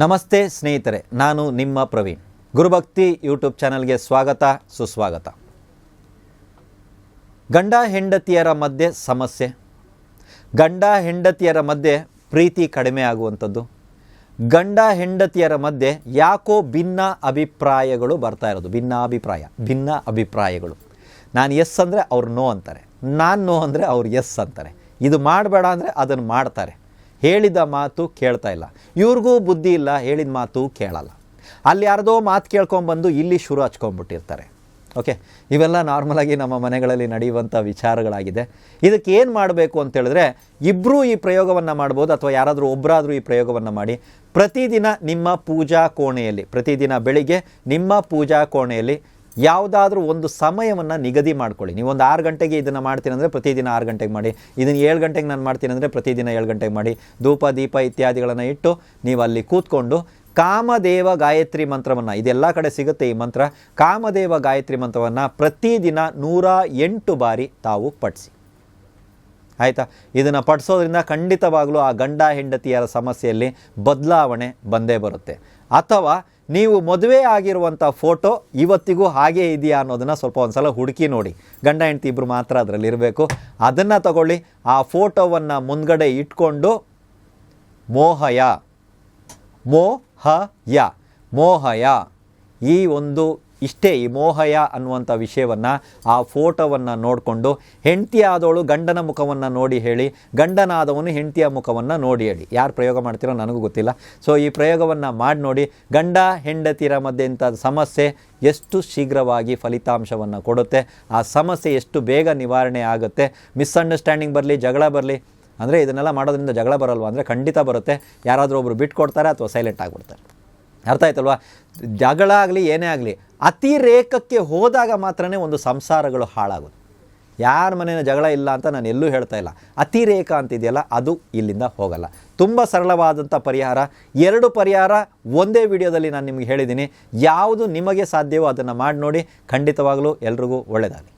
ನಮಸ್ತೆ ಸ್ನೇಹಿತರೆ, ನಾನು ನಿಮ್ಮ ಪ್ರವೀಣ್. ಗುರುಭಕ್ತಿ ಯೂಟ್ಯೂಬ್ ಚಾನಲ್ಗೆ ಸ್ವಾಗತ, ಸುಸ್ವಾಗತ. ಗಂಡ ಹೆಂಡತಿಯರ ಮಧ್ಯೆ ಸಮಸ್ಯೆ, ಗಂಡ ಹೆಂಡತಿಯರ ಮಧ್ಯೆ ಪ್ರೀತಿ ಕಡಿಮೆ ಆಗುವಂಥದ್ದು, ಗಂಡ ಹೆಂಡತಿಯರ ಮಧ್ಯೆ ಯಾಕೋ ಭಿನ್ನ ಅಭಿಪ್ರಾಯಗಳು ಬರ್ತಾ ಇರೋದು. ಭಿನ್ನ ಅಭಿಪ್ರಾಯಗಳು. ನಾನು ಎಸ್ ಅಂದರೆ ಅವ್ರು ನೋ ಅಂತಾರೆ, ನಾನು ನೋ ಅಂದರೆ ಅವ್ರು ಎಸ್ ಅಂತಾರೆ. ಇದು ಮಾಡಬೇಡ ಅಂದರೆ ಅದನ್ನು ಮಾಡ್ತಾರೆ. ಹೇಳಿದ ಮಾತು ಕೇಳ್ತಾ ಇಲ್ಲ, ಇವ್ರಿಗೂ ಬುದ್ಧಿ ಇಲ್ಲ, ಹೇಳಿದ ಮಾತು ಕೇಳಲ್ಲ. ಅಲ್ಲಿ ಯಾರ್ದೋ ಮಾತು ಕೇಳ್ಕೊಂಬಂದು ಇಲ್ಲಿ ಶುರು ಹಚ್ಕೊಂಡ್ಬಿಟ್ಟಿರ್ತಾರೆ. ಓಕೆ, ಇವೆಲ್ಲ ನಾರ್ಮಲಾಗಿ ನಮ್ಮ ಮನೆಗಳಲ್ಲಿ ನಡೆಯುವಂಥ ವಿಚಾರಗಳಾಗಿದೆ. ಇದಕ್ಕೆ ಏನು ಮಾಡಬೇಕು ಅಂತೇಳಿದ್ರೆ, ಇಬ್ಬರೂ ಈ ಪ್ರಯೋಗವನ್ನು ಮಾಡ್ಬೋದು, ಅಥವಾ ಯಾರಾದರೂ ಒಬ್ಬರಾದರೂ ಈ ಪ್ರಯೋಗವನ್ನು ಮಾಡಿ. ಪ್ರತಿದಿನ ನಿಮ್ಮ ಪೂಜಾ ಕೋಣೆಯಲ್ಲಿ, ಪ್ರತಿದಿನ ಬೆಳಿಗ್ಗೆ ನಿಮ್ಮ ಪೂಜಾ ಕೋಣೆಯಲ್ಲಿ ಯಾವುದಾದ್ರೂ ಒಂದು ಸಮಯವನ್ನು ನಿಗದಿ ಮಾಡ್ಕೊಳ್ಳಿ. ನೀವು ಒಂದು 6 ಗಂಟೆಗೆ ಇದನ್ನು ಮಾಡ್ತೀನಿ ಅಂದರೆ ಪ್ರತಿದಿನ 6 ಗಂಟೆಗೆ ಮಾಡಿ. ಇದನ್ನು 7 ಗಂಟೆಗೆ ನಾನು ಮಾಡ್ತೀನಿ ಅಂದರೆ ಪ್ರತಿದಿನ 7 ಗಂಟೆಗೆ ಮಾಡಿ. ಧೂಪ ದೀಪ ಇತ್ಯಾದಿಗಳನ್ನು ಇಟ್ಟು ನೀವು ಅಲ್ಲಿ ಕೂತ್ಕೊಂಡು ಕಾಮದೇವ ಗಾಯತ್ರಿ ಮಂತ್ರವನ್ನು, ಇದೆಲ್ಲ ಕಡೆ ಸಿಗುತ್ತೆ ಈ ಮಂತ್ರ, ಕಾಮದೇವ ಗಾಯತ್ರಿ ಮಂತ್ರವನ್ನು ಪ್ರತಿದಿನ 108 ಬಾರಿ ತಾವು ಪಠಿಸಿ. ಆಯಿತಾ? ಇದನ್ನು ಪಠಿಸೋದ್ರಿಂದ ಖಂಡಿತವಾಗಲೂ ಆ ಗಂಡ ಹೆಂಡತಿಯರ ಸಮಸ್ಯೆಯಲ್ಲಿ ಬದಲಾವಣೆ ಬಂದೇ ಬರುತ್ತೆ. ಅಥವಾ ನೀವು ಮದುವೆ ಆಗಿರುವಂಥ ಫೋಟೋ ಇವತ್ತಿಗೂ ಹಾಗೇ ಇದೆಯಾ ಅನ್ನೋದನ್ನು ಸ್ವಲ್ಪ ಒಂದು ಸಲ ಹುಡುಕಿ ನೋಡಿ. ಗಂಡ ಹೆಂಡತಿ ಇಬ್ಬರು ಮಾತ್ರ ಅದರಲ್ಲಿ ಇರಬೇಕು. ಅದನ್ನು ತಗೊಳ್ಳಿ, ಆ ಫೋಟೋವನ್ನು ಮುಂದ್ಗಡೆ ಇಟ್ಕೊಂಡು ಮೋಹಯ ಈ ಒಂದು ಇಷ್ಟೇ, ಈ ಮೋಹಯ ಅನ್ನುವಂಥ ವಿಷಯವನ್ನು, ಆ ಫೋಟೋವನ್ನು ನೋಡಿಕೊಂಡು ಹೆಂಡತಿಯಾದವಳು ಗಂಡನ ಮುಖವನ್ನು ನೋಡಿ ಹೇಳಿ, ಗಂಡನಾದವನು ಹೆಂಡತಿಯ ಮುಖವನ್ನು ನೋಡಿ ಹೇಳಿ. ಯಾರು ಪ್ರಯೋಗ ಮಾಡ್ತೀರೋ ನನಗೂ ಗೊತ್ತಿಲ್ಲ. ಸೊ ಈ ಪ್ರಯೋಗವನ್ನು ಮಾಡಿ ನೋಡಿ. ಗಂಡ ಹೆಂಡತಿಯರ ಮಧ್ಯೆ ಇಂಥ ಸಮಸ್ಯೆ ಎಷ್ಟು ಶೀಘ್ರವಾಗಿ ಫಲಿತಾಂಶವನ್ನು ಕೊಡುತ್ತೆ, ಆ ಸಮಸ್ಯೆ ಎಷ್ಟು ಬೇಗ ನಿವಾರಣೆ ಆಗುತ್ತೆ. ಮಿಸ್ಅಂಡರ್ಸ್ಟ್ಯಾಂಡಿಂಗ್ ಬರಲಿ, ಜಗಳ ಬರಲಿ, ಅಂದರೆ ಇದನ್ನೆಲ್ಲ ಮಾಡೋದ್ರಿಂದ ಜಗಳ ಬರಲ್ವ ಅಂದರೆ ಖಂಡಿತ ಬರುತ್ತೆ. ಯಾರಾದರೂ ಒಬ್ಬರು ಬಿಟ್ಕೊಡ್ತಾರೆ ಅಥವಾ ಸೈಲೆಂಟ್ ಆಗಿಬಿಡ್ತಾರೆ. ಅರ್ಥ ಆಯ್ತಲ್ವಾ? ಜಗಳ ಆಗಲಿ ಏನೇ ಆಗಲಿ ಅತಿರೇಕಕ್ಕೆ ಹೋದಾಗ ಮಾತ್ರನೇ ಒಂದು ಸಂಸಾರಗಳು ಹಾಳಾಗೋದು. ಯಾರ ಮನೇನ ಜಗಳ ಇಲ್ಲ ಅಂತ ನಾನು ಎಲ್ಲೂ ಹೇಳ್ತಾ ಇಲ್ಲ. ಅತಿರೇಕ ಅಂತಿದೆಯಲ್ಲ, ಅದು ಇಲ್ಲಿಂದ ಹೋಗಲ್ಲ. ತುಂಬ ಸರಳವಾದಂಥ ಪರಿಹಾರ. 2 ಪರಿಹಾರ ಒಂದೇ ವಿಡಿಯೋದಲ್ಲಿ ನಾನು ನಿಮಗೆ ಹೇಳಿದ್ದೀನಿ. ಯಾವುದು ನಿಮಗೆ ಸಾಧ್ಯವೋ ಅದನ್ನು ಮಾಡಿ ನೋಡಿ. ಖಂಡಿತವಾಗಲೂ ಎಲ್ರಿಗೂ ಒಳ್ಳೆಯದಾಗಲಿ.